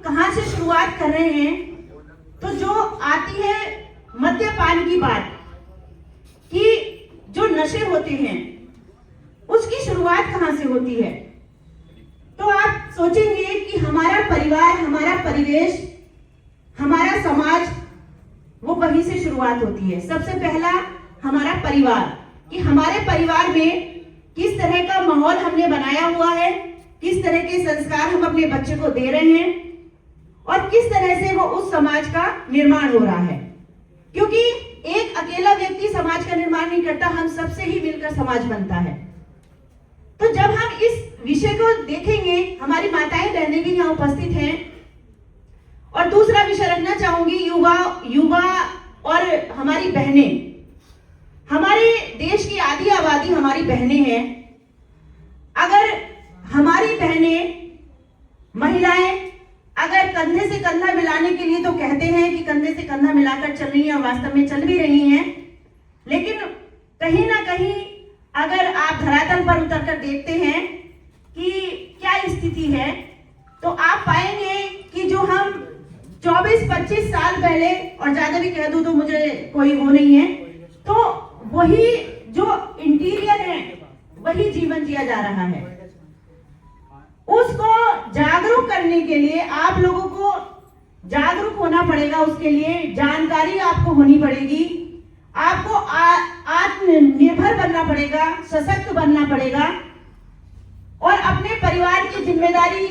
कहां से शुरुआत कर रहे हैं, तो जो आती है मद्यपान की बात, कि जो नशे होते हैं उसकी शुरुआत कहां से होती है। तो आप सोचेंगे कि हमारा परिवार, हमारा परिवेश, हमारा समाज, वो वहीं से शुरुआत होती है। सबसे पहला हमारा परिवार, कि हमारे परिवार में किस तरह का माहौल हमने बनाया हुआ है, किस तरह के संस्कार हम अपने बच्चे को दे रहे हैं और किस तरह से वो उस समाज का निर्माण हो रहा है। क्योंकि एक अकेला व्यक्ति समाज का निर्माण नहीं करता, हम सबसे ही मिलकर समाज बनता है। तो जब हम इस विषय को देखेंगे, हमारी माताएं बहनें भी यहाँ उपस्थित हैं, और दूसरा विषय रखना चाहूंगी युवा और हमारी बहनें। हमारे देश की आधी आबादी हमारी बहनें हैं। अगर हमारी बहनें, महिलाएं अगर कंधे से कंधा मिलाने के लिए तो कहते हैं कि कंधे से कंधा मिलाकर चल रही हैं, वास्तव में चल भी रही हैं, लेकिन कहीं ना कहीं अगर आप धरातल पर उतरकर देखते हैं कि क्या स्थिति है, तो आप पाएंगे कि जो हम 24-25 साल पहले, और ज्यादा भी कह दूं तो मुझे कोई वो नहीं है, तो वही जो इंटीरियर है वही जीवन जिया जा रहा है। उसको जागरूक करने के लिए आप लोगों को जागरूक होना पड़ेगा, उसके लिए जानकारी आपको होनी पड़ेगी, आपको आत्मनिर्भर बनना पड़ेगा, सशक्त बनना पड़ेगा, और अपने परिवार की जिम्मेदारी,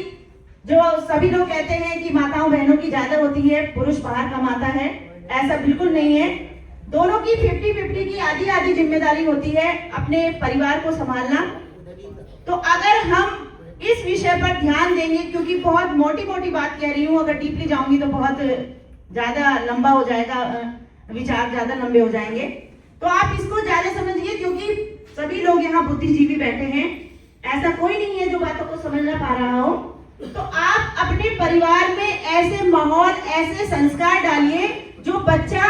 जो सभी लोग कहते हैं कि माताओं बहनों की ज्यादा होती है, पुरुष बाहर कमाता है, ऐसा बिल्कुल नहीं है। दोनों की 50-50 की आधी जिम्मेदारी होती है अपने परिवार को संभालना। तो अगर हम इस विषय पर ध्यान देंगे, क्योंकि बहुत मोटी बात कह रही हूँ, अगर डीपली जाऊंगी तो बहुत ज्यादा लंबा हो जाएगा, विचार ज्यादा लंबे हो जाएंगे, तो आप इसको ज्यादा समझिए, क्योंकि सभी लोग यहाँ बुद्धिजीवी बैठे हैं, ऐसा कोई नहीं है जो बातों को समझ ना पा रहा हो। तो आप अपने परिवार में ऐसे माहौल, ऐसे संस्कार डालिए जो बच्चा